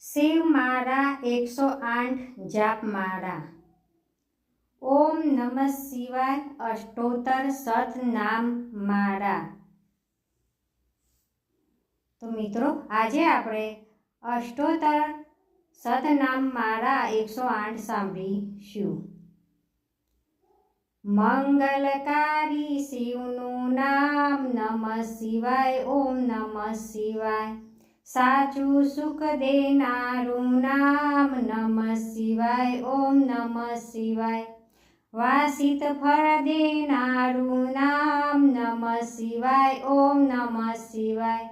શિવ મારા 108 જાપ માળા। ઓમ નમઃ શિવાય અષ્ટોત્તર સતનામ માળા। તો મિત્રો આજે આપણે અષ્ટોત્તર સતનામ માળા 108 સાંભળીશું। મંગલકારી શિવનું નામ નમઃ શિવાય। ઓમ નમઃ શિવાય। સાચું સુખ દેનારું નામ નમઃ શિવાય। ઓમ નમઃ શિવાય। વાસિત ફળ દેનારું નામ નમઃ શિવાય। ઓમ નમઃ શિવાય।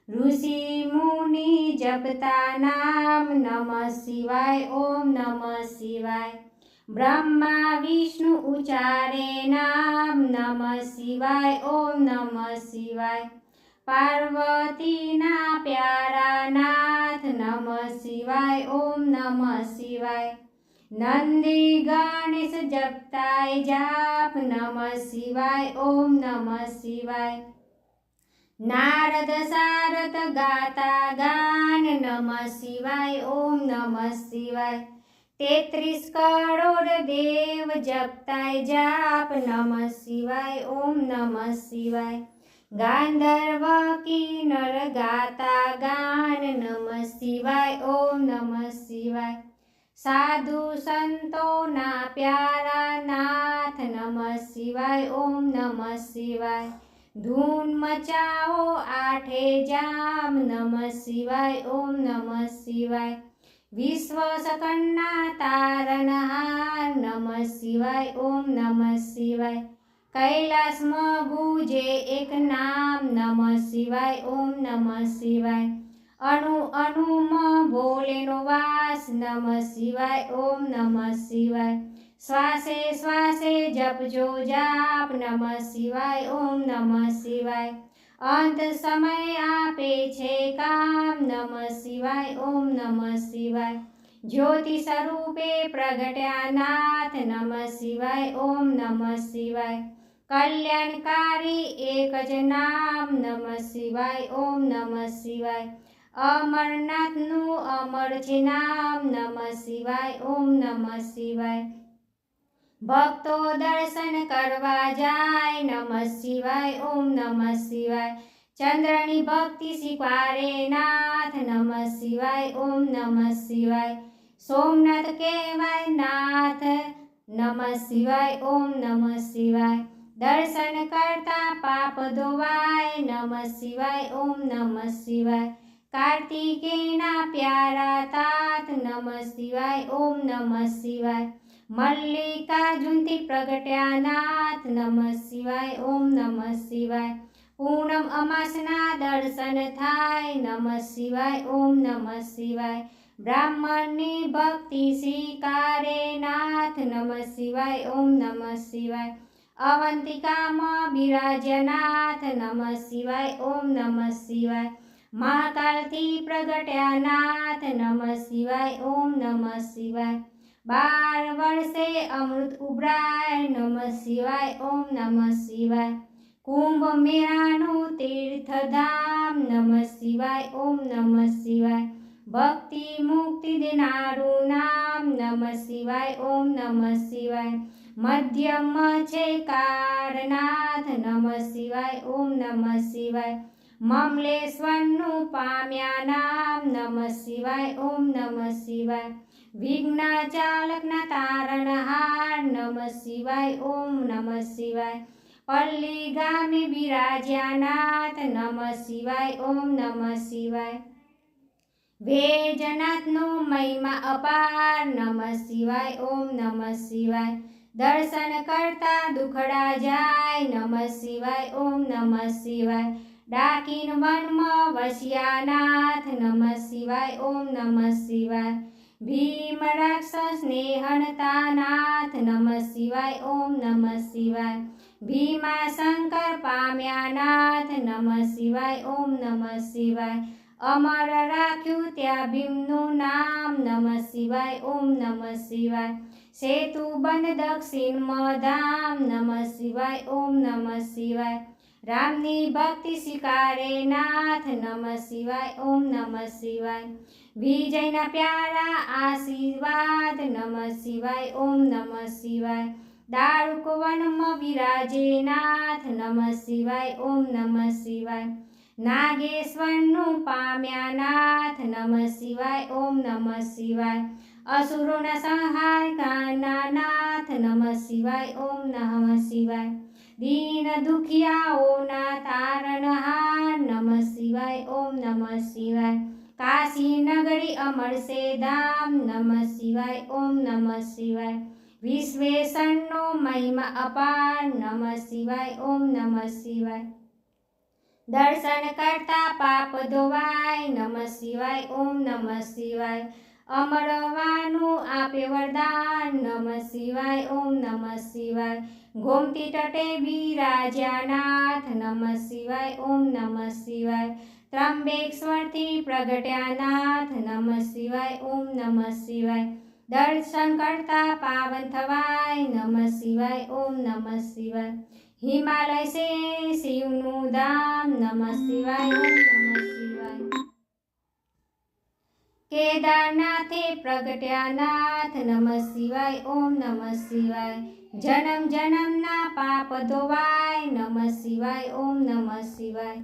ઋષિ મુનિ જપતા નામ નમઃ શિવાય। ઓમ નમઃ શિવાય। બ્રહ્મા વિષ્ણુ ઉચ્ચારે નામ નમઃ શિવાય। ઓમ નમઃ શિવાય। પાર્વતીના પ્યારા નાથ નમઃ શિવાય। ઓમ નમઃ શિવાય। નંદી ગણેશ જપતાય જાપ નમઃ શિવાય। ઓમ નમઃ શિવાય। નારદ સારદ ગાતા ગાન નમઃ શિવાય। ઓમ નમઃ શિવાય। 33 કરોડ દેવ જપતાય જાપ નમઃ શિવાય। ઓમ નમઃ શિવાય। ગાંધર્વ કિન્નર ગાતા ગાન નમઃ શિવાય। ઓમ નમઃ શિવાય। સાધુ સંતોના પ્યારા નાથ નમઃ શિવાય। ઓમ નમઃ શિવાય। ધૂન મચાવો આઠે જામ નમઃ શિવાય। ઓમ નમઃ શિવાય। વિશ્વ સકળના તારનહાર નમઃ શિવાય। ઓમ નમઃ શિવાય। કૈલાસમાં ગુજે એક નામ નમઃ શિવાય। ઓમ નમઃ શિવાય। અણુ અણુમાં ભોલેનો વાસ નમઃ શિવાય। ઓમ નમઃ શિવાય। શ્વાસે શ્વાસે જપજો જાપ નમઃ શિવાય। ઓમ નમઃ શિવાય। અંત સમય આપે છે કામ નમઃ શિવાય। ઓમ નમઃ શિવાય। જ્યોતિ સ્વરૂપે પ્રગટ્યા નાથ નમઃ શિવાય। ઓમ નમઃ શિવાય। કલ્યાણકારી એક જ નામ નમઃ શિવાય। ઓમ નમઃ શિવાય। અમરનાથનું અમર છે નામ નમઃ શિવાય। ઓમ નમઃ શિવાય। ભક્તો દર્શન કરવા જાય નમઃ શિવાય। ઓમ નમઃ શિવાય। ચંદ્રની ભક્તિ સ્વીકારે નાથ નમઃ શિવાય। ઓમ નમઃ શિવાય। સોમનાથ કહેવાય નાથ નમઃ શિવાય। ઓમ નમઃ શિવાય। દર્શન કરતા પાપ ધોવાય નમઃ શિવાય। ઓમ નમઃ શિવાય। કાર્તિકેયના પ્યારા તાત નમઃ શિવાય। ઓમ નમઃ શિવાય। મલ્લિકાર્જુનથી પ્રગટ્યા નાથ નમઃ શિવાય। ઓમ નમઃ શિવાય। પૂનમ અમાસના દર્શન થાય નમઃ શિવાય। ઓમ નમઃ શિવાય। બ્રાહ્મણની ભક્તિ સ્વીકારે નાથ નમઃ શિવાય। ઓમ નમઃ શિવાય। અવંતિકામાં બિરાજ્યા નાથ નમઃ શિવાય। ઓમ નમઃ શિવાય। મહાકાલથી પ્રગટ્યા નાથ નમઃ શિવાય। ઓમ નમઃ શિવાય। 12 વર્ષે અમૃત ઉભરાય નમઃ શિવાય। ઓમ નમઃ શિવાય। કુંભ મેળાનું તીર્થધામ નમઃ શિવાય। ઓમ નમઃ શિવાય। ભક્તિ મુક્તિ દેનારું નામ નમઃ શિવાય। ઓમ નમઃ શિવાય। મધ્યમાં છે કારનાથ નમઃ શિવાય। ઓમ નમઃ શિવાય। મમલેશ્વરનું પામ્યા નામ નમઃ શિવાય। ઓમ નમઃ શિવાય। વિઘ્ન ચાલકના તારણહાર નમઃ શિવાય। ઓમ નમઃ શિવાય। પલ્લી ગામે બિરાજ્યા નાથ નમઃ શિવાય। ઓમ નમઃ શિવાય। વેજનાથનો મહિમા અપાર નમઃ શિવાય। ઓમ નમઃ શિવાય। દર્શન કરતા દુખડા જાય નમઃ શિવાય। ઓમ નમઃ શિવાય। ડાકીન વનમાં વસ્યા નાથ નમઃ શિવાય। ઓમ નમઃ શિવાય। ભીમ રાક્ષસને હણતા નાથ નમઃ શિવાય। ઓમ નમઃ શિવાય। ભીમા શંકર પામ્યા નાથ નમઃ શિવાય। ઓમ નમઃ શિવાય। અમર રાખ્યું ત્યાં ભીમનું નામ નમઃ શિવાય। ઓમ નમઃ શિવાય। સેતુ બંધ દક્ષિણમાં ધામ નમઃ શિવાય। ઓમ નમઃ શિવાય। રામની ભક્તિ સ્વીકારે નાથ નમઃ શિવાય ઓમ નમઃ શિવાય વિજયના પ્યારા આશીર્વાદ નમઃ શિવાય ઓમ નમઃ શિવાય દારૂક વનમાં વિરાજે નાથ નમઃ શિવાય ઓમ નમઃ શિવાય નાગેશ્વરનું પામ્યા નાથ નમઃ શિવાય ઓમ નમઃ શિવાય અસુરોના સંહાર કરનાર નાથ નમઃ શિવાય ઓમ નમઃ શિવાય દીન દુખિયાઓના તારણહાર નમઃ શિવાય ઓમ નમઃ શિવાય કાશી નગરી અમરશે ધામ નમઃ શિવાય ઓમ નમઃ શિવાય વિશ્વેશનનો મહિમા અપાર નમઃ શિવાય ઓમ નમઃ શિવાય દર્શન કરતા પાપ ધોવાય નમઃ શિવાય ઓમ નમઃ શિવાય અમરવાનું આપે વરદાન નમઃ શિવાય ઓમ નમઃ શિવાય ગોમતી તટે બિરાજ્યા નાથ નમઃ શિવાય ઓમ નમઃ શિવાય ત્રંબકેશ્વરથી પ્રગટ્યા નાથ નમઃ શિવાય ઓમ નમઃ શિવાય દર્શન કરતા પાવન થવાય નમઃ શિવાય ઓમ નમઃ શિવાય હિમાલય છે શિવનું ધામ નમઃ શિવાય ઓમ નમઃ શિવાય કેદારનાથે પ્રગટ્યા નાથ નમઃ શિવાય ઓમ નમઃ શિવાય જન્મ જન્મના પાપ ધોવાય નમઃ શિવાય ઓમ નમઃ શિવાય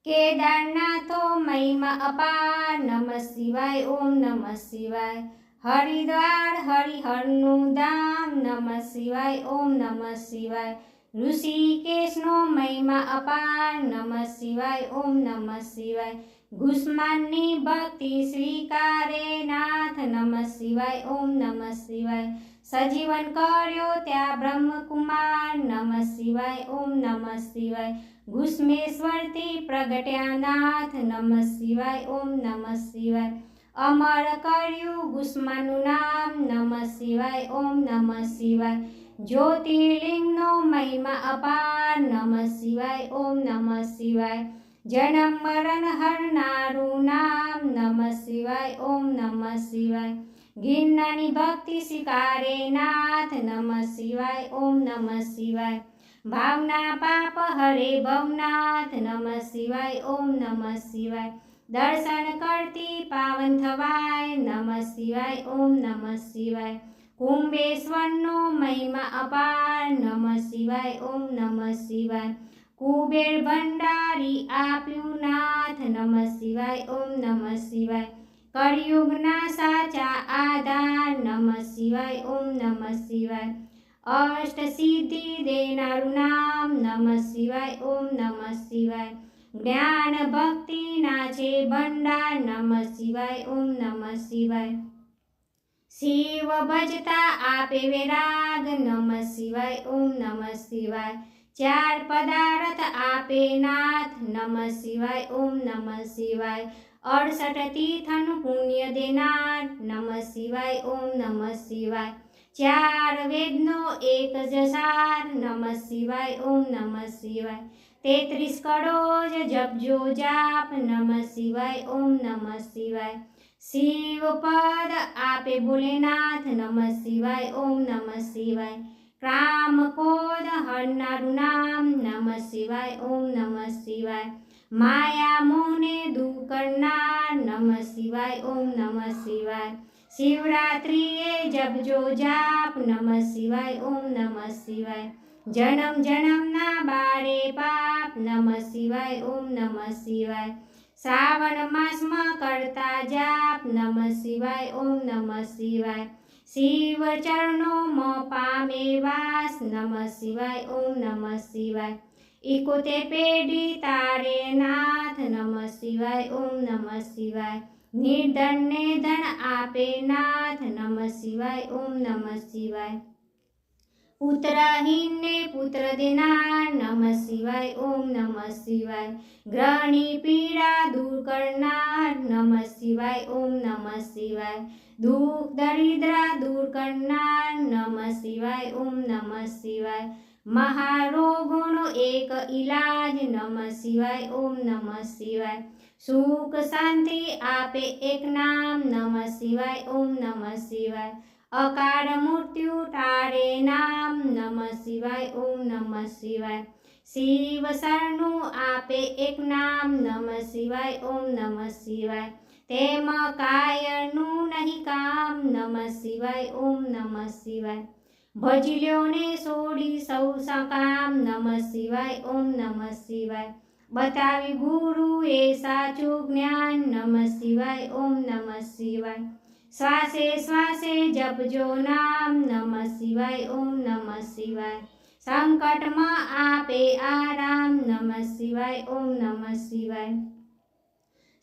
કેદારનાથો મહિમા અપાર નમઃ શિવાય ઓમ નમઃ શિવાય હરિદ્વાર હરિહરનું ધામ નમઃ શિવાય ઓમ નમઃ શિવાય ઋષિકેશનો મહિમા અપાર નમઃ શિવાય ઓમ નમઃ શિવાય ગુસ્માનની ભક્તિ સ્વીકારે નાથ નમઃ શિવાય ઓમ નમઃ શિવાય સજીવન કર્યો ત્યાં બ્રહ્મકુમાર નમઃ શિવાય ઓમ નમઃ શિવાય ઘુસ્મેશ્વરથી પ્રગટ્યા નાથ નમઃ શિવાય ઓમ નમઃ શિવાય અમર કર્યું ગુસ્માનું નામ નમઃ શિવાય ઓમ નમઃ શિવાય જ્યોતિર્લિંગનો મહિમા અપાર નમઃ શિવાય ઓમ નમઃ શિવાય જન્મ મરણ હરનારું નામ નમઃ શિવાય ઓમ નમઃ શિવાય ગિરનારની ભક્તિ સ્વીકારે નાથ નમઃ શિવાય ઓમ નમઃ શિવાય ભાવના પાપ હરે ભવનાથ નમઃ શિવાય ઓમ નમઃ શિવાય દર્શન કરતી પાવન થવાય નમઃ શિવાય ઓમ નમઃ શિવાય કુંભેશ્વરનો મહિમા અપાર નમઃ શિવાય ઓમ નમઃ શિવાય કુબેર ભંડારી આપ્યું નાથ નમઃ શિવાય ઓમ નમઃ શિવાય કળિયુગના સાચા આધાર નમઃ શિવાય ઓમ નમઃ શિવાય અષ્ટ સિદ્ધિ દેનારું નામ નમઃ શિવાય ઓમ નમઃ શિવાય જ્ઞાન ભક્તિ નાચે ભંડાર નમઃ શિવાય ઓમ નમઃ શિવાય શિવ ભજતા આપે વિરાગ નમઃ શિવાય ઓમ નમઃ શિવાય ચાર પદાર્થ આપે નાથ નમઃ શિવાય ઓમ નમઃ શિવાય 68 તીર્થનું પુણ્ય દેનાર નમઃ શિવાય ઓમ નમઃ શિવાય ચાર વેદનો એક જ સાર નમઃ શિવાય ઓમ નમઃ શિવાય 33 કરોડ જપજો જાપ નમઃ શિવાય ઓમ નમઃ શિવાય શિવ પદ આપે ભોલેનાથ નમઃ શિવાય ઓમ નમઃ શિવાય કામ ક્રોધ હરનારું નામ નમઃ શિવાય ઓમ નમઃ શિવાય માયા મોહને દૂર કરનાર નમઃ શિવાય ઓમ નમઃ શિવાય શિવરાત્રિએ જપજો જાપ નમઃ શિવાય ઓમ નમઃ શિવાય જન્મ જન્મના બારે પાપ નમઃ શિવાય ઓમ નમઃ શિવાય શ્રાવણ માસમાં કરતા જાપ નમઃ શિવાય ઓમ નમઃ શિવાય શિવ ચરણોમાં પામે વાસ નમઃ શિવાય ઓમ નમઃ શિવાય 71 પેઢી તારે નાથ નમઃ શિવાય ઓમ નમઃ શિવાય નિર્ધનને ધન આપે નાથ નમઃ શિવાય ઓમ નમઃ શિવાય પુત્રહીનને પુત્ર દેનાર નમઃ શિવાય ઓમ નમઃ શિવાય ગ્રહની પીડા દૂર કરનાર નમઃ શિવાય ઓમ નમઃ શિવાય દુઃખ દરિદ્રા દૂર કરનાર નમઃ શિવાય ઓમ નમઃ શિવાય મહારોગોનો એક ઈલાજ નમઃ શિવાય ઓમ નમઃ શિવાય સુખ શાંતિ આપે એક નામ નમઃ શિવાય ઓમ નમઃ શિવાય અકાળ મૃત્યુ ટાળે નામ નમઃ શિવાય ઓમ નમઃ શિવાય શિવ સરનું આપે એક નામ નમઃ શિવાય ઓમ નમઃ શિવાય તેમ કાયરનું નહીં કામ નમઃ શિવાય ઓમ નમઃ શિવાય ભજી લ્યો ને છોડી સૌ સકામ નમઃ શિવાય ઓમ નમઃ શિવાય બતાવી ગુરુએ સાચું જ્ઞાન નમઃ શિવાય ઓમ નમઃ શિવાય શ્વાસે શ્વાસે જપજો નામ નમઃ શિવાય ઓમ નમઃ શિવાય સંકટમાં આપે આરામ નમઃ શિવાય ઓમ નમઃ શિવાય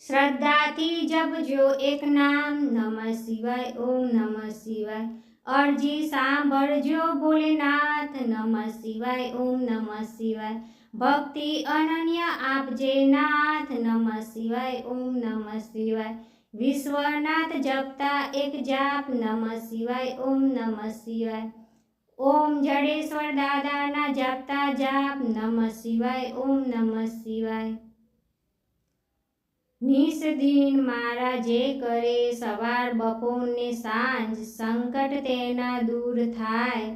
શ્રદ્ધાથી જપજો એક નામ નમઃ શિવાય ઓમ નમઃ શિવાય અરજી સાંભળજો ભોલેનાથ નમઃ શિવાય ઓમ નમઃ શિવાય ભક્તિ અનન્ય આપજે નાથ નમઃ શિવાય ઓમ નમઃ શિવાય વિશ્વનાથ જપતા એક જાપ નમઃ શિવાય ઓમ નમઃ શિવાય ઓમ જડેશ્વર દાદાના જપતા જાપ નમઃ શિવાય ઓમ નમઃ શિવાય નિષદિન મારા જે કરે સવાર બપોર ને સાંજ સંકટ તેના દૂર થાય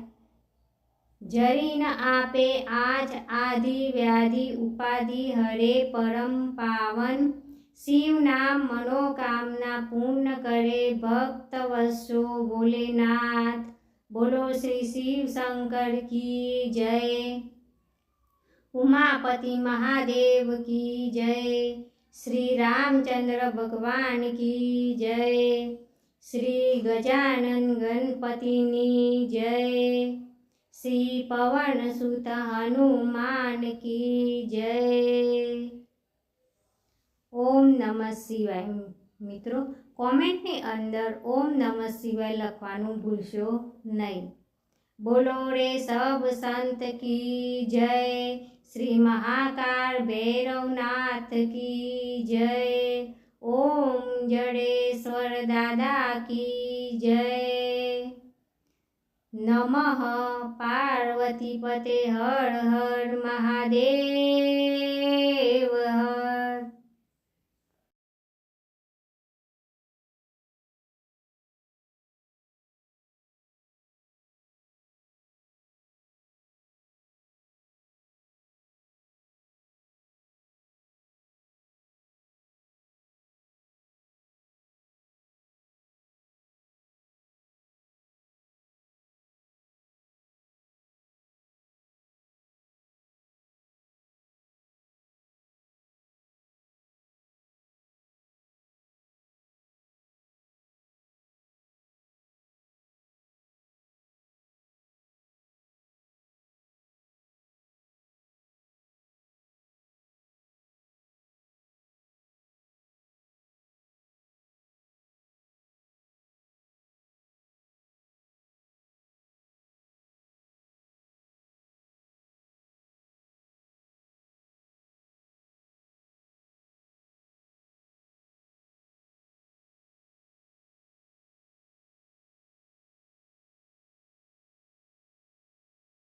જરીન આપે આજ આદિ વ્યાધિ ઉપાધિ હરે પરમ પાવન શિવ નામ મનોકામના પૂર્ણ કરે ભક્ત વસો ભોલેનાથ બોલો શ્રી શિવ શંકર की जय उमापति महादेव की जय श्री रामचंद्र भगवान की जय श्री गजानन गणपतिनी जय श्री पवन सुत हनुमान की जय ओम नमः शिवाय मित्रों कॉमेंटनी अंदर ओम नमः शिवाय लखवानुं भूलशो नहीं। बोलो रे सब संत की जय श्री महाकाल भैरवनाथ की जय ओम जडेश्वर दादा की जय नमः पार्वती पते हर हर महादेव हर।